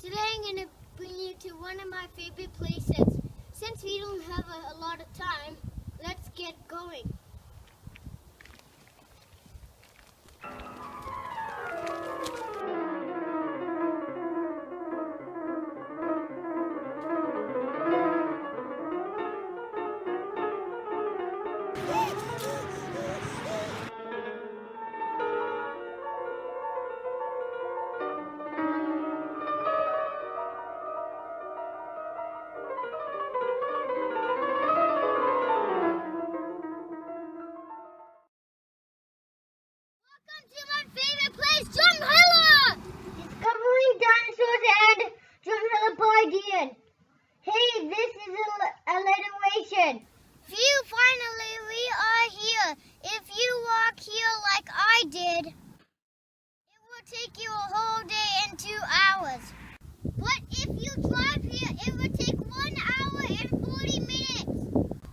Today I'm going to bring you to one of my favorite places. Since we don't have a lot of time, let's get going. Welcome to my favorite place, Drumheller! Discovering dinosaurs and Drumheller by Deins. Hey, this is alliteration. Phew, finally we are here. If you walk here like I did, it will take you a whole day and 2 hours. But if you drive here, it will take 1 hour and 40 minutes.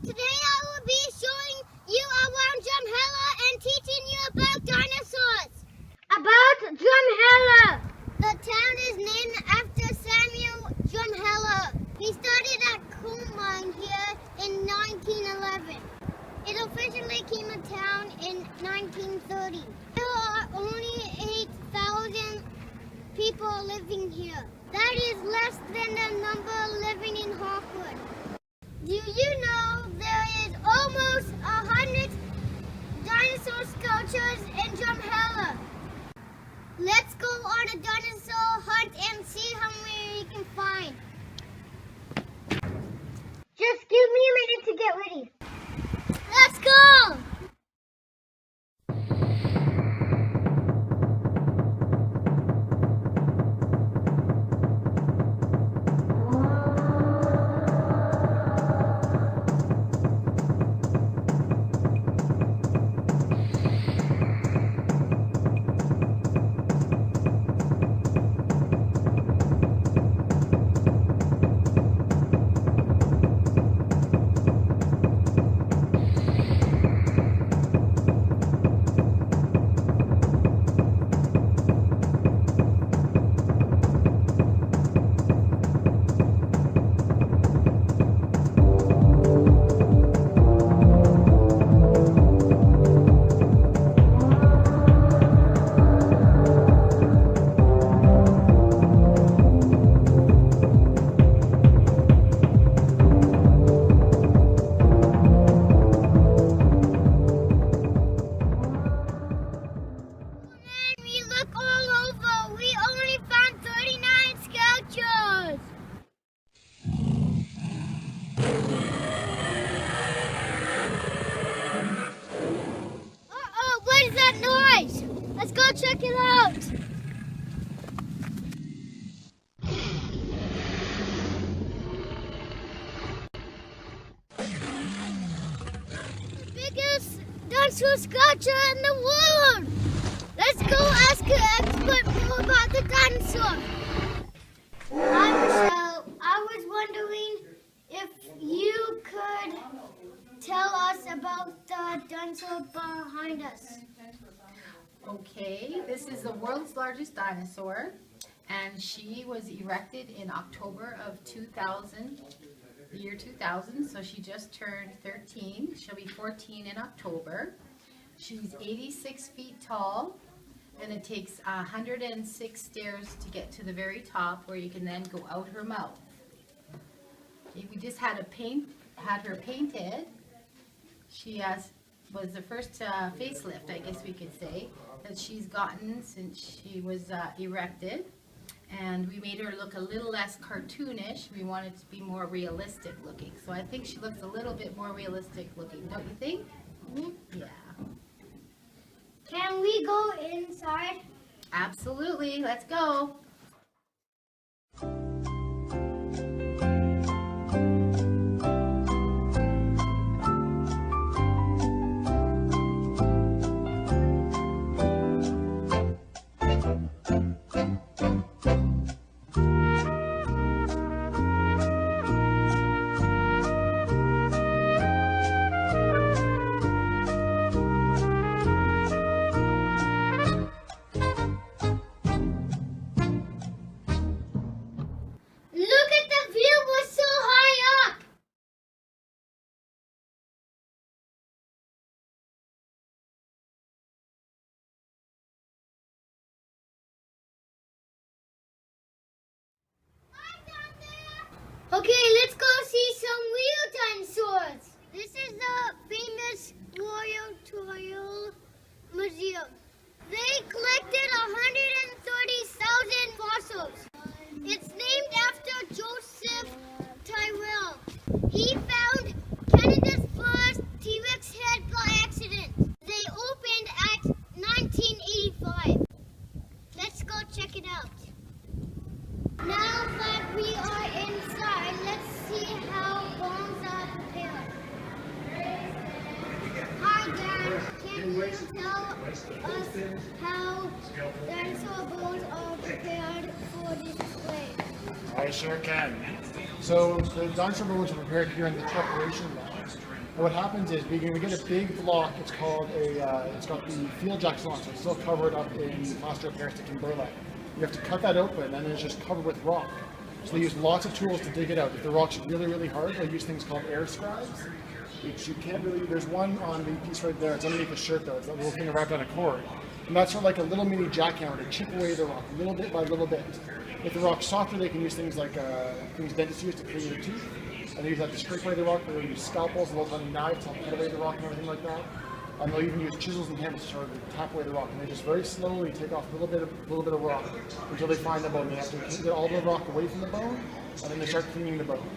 Today I will be showing you around Drumheller and teaching you about dinosaurs. About Drumheller. The town is named after Samuel Drumheller. He started at coal mine here in 1911. It officially came to town in 1930. There are only 8,000 people living here. That is less than the number living in Hawkwood. Do you know there is almost 100 dinosaur sculptures in Drumheller? Let's go on a dinosaur hunt and see how many we can find. Just give me a minute to get ready. Let's go! Let's go check it out. The biggest dinosaur sculpture in the world. Let's go ask an expert more about the dinosaur. Hi, Michelle. I was wondering if you could tell us about the dinosaur behind us. Okay, this is the world's largest dinosaur, and she was erected in October of 2000, the year 2000, so she just turned 13. She'll be 14 in October. She's 86 feet tall, and it takes 106 stairs to get to the very top, where you can then go out her mouth. Okay, we just had her painted. She was the first facelift, I guess we could say, that she's gotten since she was erected, and we made her look a little less cartoonish. We wanted to be more realistic looking, so I think she looks a little bit more realistic looking, don't you think? Mm-hmm. Yeah. Can we go inside? Absolutely, let's go. is a famous Royal Museum. They collected 130,000 fossils. It's named after Joseph Tyrrell. He found Canada's first T-Rex head by accident. They opened at 1985. Let's go check it out. Now that we are inside, let's see how bones are prepared. Hi Dan, can you tell us how dinosaur bones are prepared for display? I sure can. So the dinosaur bones are prepared here in the preparation lab. And what happens is we get a big block. It's called it's got the field jacks on, so it's still covered up in plaster of Paris and burlap. You have to cut that open, and then it's just covered with rock. So they use lots of tools to dig it out. If the rock's really, really hard, they use things called air scribes, which you can't really. There's one on the piece right there. It's underneath the shirt though. It's that little thing wrapped on a cord, and that's for like a little mini jackhammer to chip away the rock, little bit by little bit. If the rock's softer, they can use things like things dentists use to clean their teeth, and they use that to scrape away the rock. They'll use scalpels and little tiny knives to help cut away the rock and everything like that. And they'll even use chisels and hammers to sort of tap away the rock. And they just very slowly take off a little bit of rock until they find the bone. They have to get all the rock away from the bone, and then they start cleaning the bone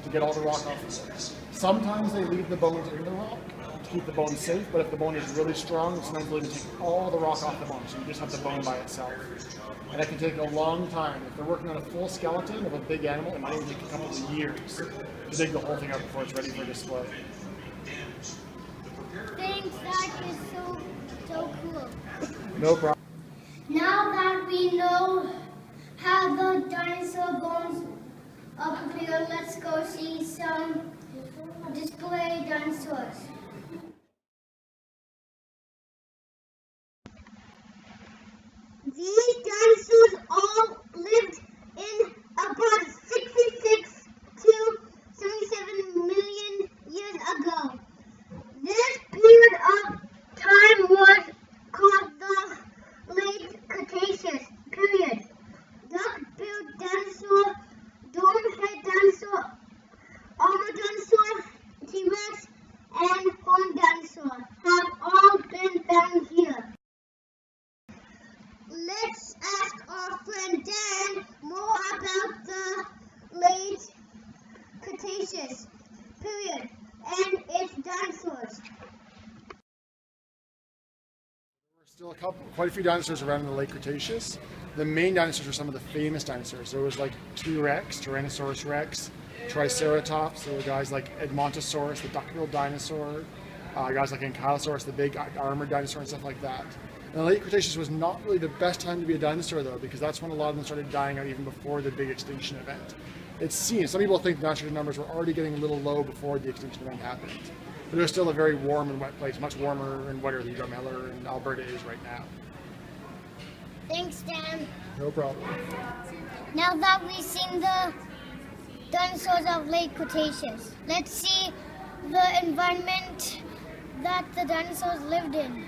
to get all the rock off of it. Sometimes they leave the bones in the rock to keep the bone safe, but if the bone is really strong, sometimes they'll even take all the rock off the bone, so you just have the bone by itself. And that can take a long time. If they're working on a full skeleton of a big animal, it might even take a couple of years to dig the whole thing out before it's ready for display. Thanks, that is so cool. No problem. Now that we know how the dinosaur bones are prepared, let's go see some display dinosaurs. These dinosaurs all lived in about 66 to 77 million years ago. This period of time was called the Late Cretaceous period. Duck-billed dinosaur, dome-head dinosaur, armored dinosaur, T-Rex, and horned dinosaur have all been found here. Let's ask our friend Dan more about the Late Cretaceous period and its dinosaurs. There were still quite a few dinosaurs around in the late Cretaceous. The main dinosaurs were some of the famous dinosaurs. There was like T-Rex, Tyrannosaurus Rex, Triceratops. There were guys like Edmontosaurus, the duck-billed dinosaur, guys like Ankylosaurus, the big armored dinosaur and stuff like that. And the late Cretaceous was not really the best time to be a dinosaur though, because that's when a lot of them started dying out even before the big extinction event. It's seen, some people think the dinosaur numbers were already getting a little low before the extinction event happened. But it was still a very warm and wet place, much warmer and wetter than Drumheller and Alberta is right now. Thanks, Dan. No problem. Now that we've seen the dinosaurs of late Cretaceous, let's see the environment that the dinosaurs lived in.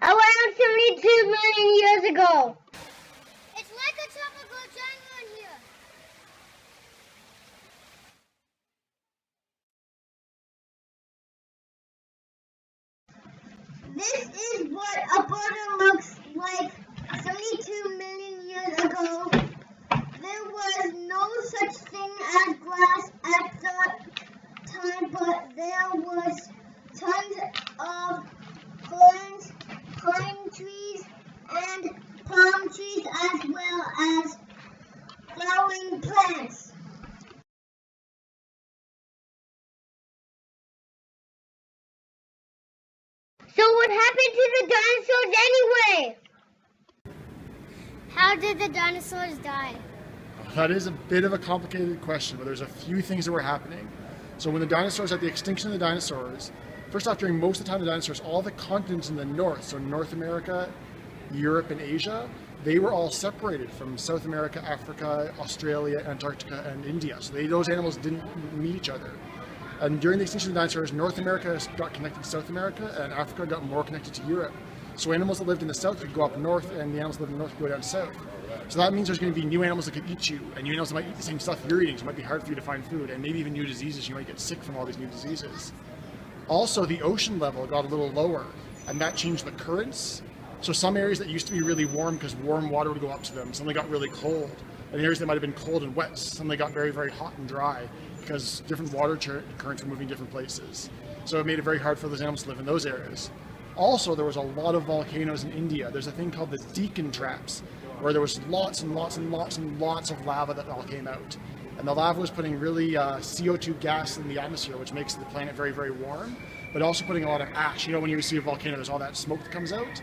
Around 72 million years ago. It's like a tropical jungle in here. This is what a border looks like 72 million years ago. There was no such thing as grass at the time, but there was tons of ferns, pine trees, and palm trees, as well as flowering plants. So what happened to the dinosaurs anyway? How did the dinosaurs die? That is a bit of a complicated question, but there's a few things that were happening. So when the dinosaurs, at the extinction of the dinosaurs, first off, during most of the time of the dinosaurs, all the continents in the north, so North America, Europe, and Asia, they were all separated from South America, Africa, Australia, Antarctica, and India. So those animals didn't meet each other. And during the extinction of the dinosaurs, North America got connected to South America, and Africa got more connected to Europe. So animals that lived in the south could go up north, and the animals that lived in the north could go down south. So that means there's going to be new animals that could eat you, and new animals that might eat the same stuff you're eating, so it might be hard for you to find food, and maybe even new diseases. You might get sick from all these new diseases. Also, the ocean level got a little lower, and that changed the currents. So some areas that used to be really warm because warm water would go up to them suddenly got really cold. And areas that might have been cold and wet suddenly got very, very hot and dry because different water currents were moving different places. So it made it very hard for those animals to live in those areas. Also, there was a lot of volcanoes in India. There's a thing called the Deccan traps, where there was lots and lots and lots and lots of lava that all came out. And the lava was putting really CO2 gas in the atmosphere, which makes the planet very, very warm, but also putting a lot of ash. You know, when you see a volcano, there's all that smoke that comes out.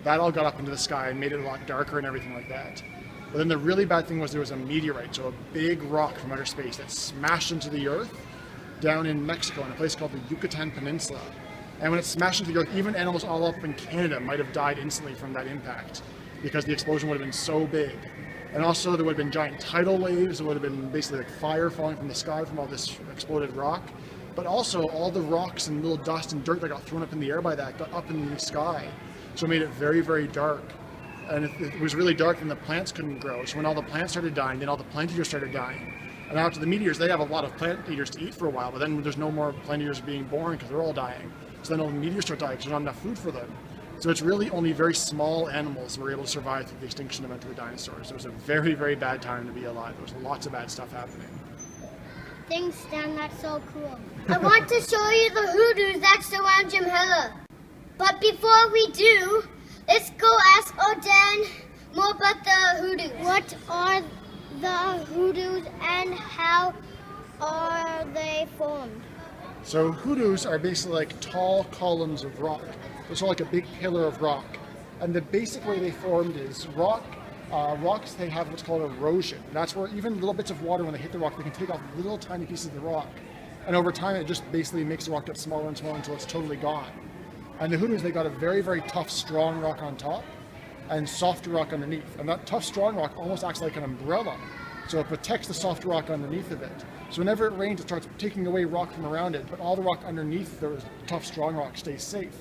That all got up into the sky and made it a lot darker and everything like that. But then the really bad thing was there was a meteorite, so a big rock from outer space that smashed into the earth down in Mexico in a place called the Yucatan Peninsula. And when it smashed into the earth, even animals all up in Canada might have died instantly from that impact because the explosion would have been so big. And also there would have been giant tidal waves, there would have been basically like fire falling from the sky from all this exploded rock. But also all the rocks and little dust and dirt that got thrown up in the air by that got up in the sky. So it made it very, very dark. And it was really dark and the plants couldn't grow. So when all the plants started dying, then all the plant eaters started dying. And after the meteors, they have a lot of plant eaters to eat for a while, but then there's no more plant eaters being born because they're all dying. So then all the meteors start dying because there's not enough food for them. So it's really only very small animals that were able to survive through the extinction event of the dinosaurs. It was a very, very bad time to be alive. There was lots of bad stuff happening. Thanks, Dan. That's so cool. I want to show you the hoodoos that surround Drumheller. But before we do, let's go ask Dan more about the hoodoos. What are the hoodoos and how are they formed? So hoodoos are basically like tall columns of rock. They're sort of like a big pillar of rock. And the basic way they formed is rocks, they have what's called erosion. That's where even little bits of water, when they hit the rock, they can take off little tiny pieces of the rock. And over time, it just basically makes the rock get smaller and smaller until it's totally gone. And the hoodoos, they got a very, very tough, strong rock on top and soft rock underneath. And that tough, strong rock almost acts like an umbrella. So it protects the soft rock underneath of it. So whenever it rains, it starts taking away rock from around it, but all the rock underneath the tough, strong rock stays safe.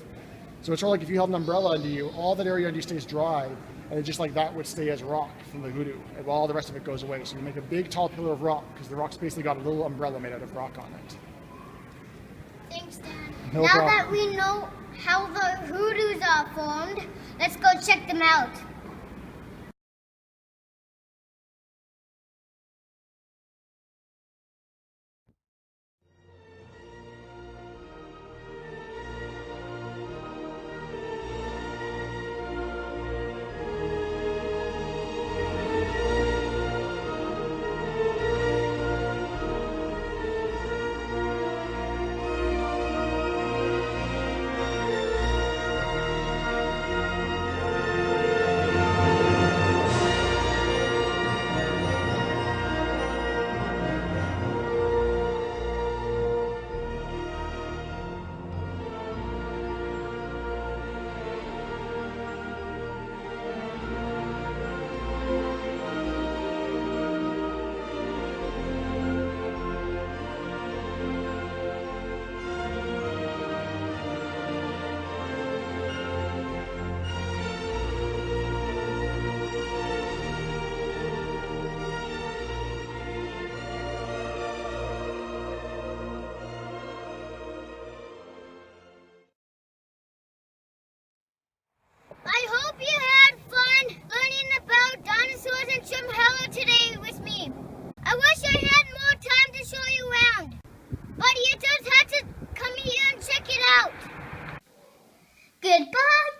So it's sort of like if you held an umbrella under you, all that area under you stays dry, and it just like that would stay as rock from the hoodoo, and all the rest of it goes away. So you make a big, tall pillar of rock, because the rock's basically got a little umbrella made out of rock on it. Thanks, Dan. No now problem. that we know how the hoodoos are formed, let's go check them out. I hope you had fun learning about dinosaurs and Drumheller today with me. I wish I had more time to show you around, but you just had to come here and check it out. Goodbye.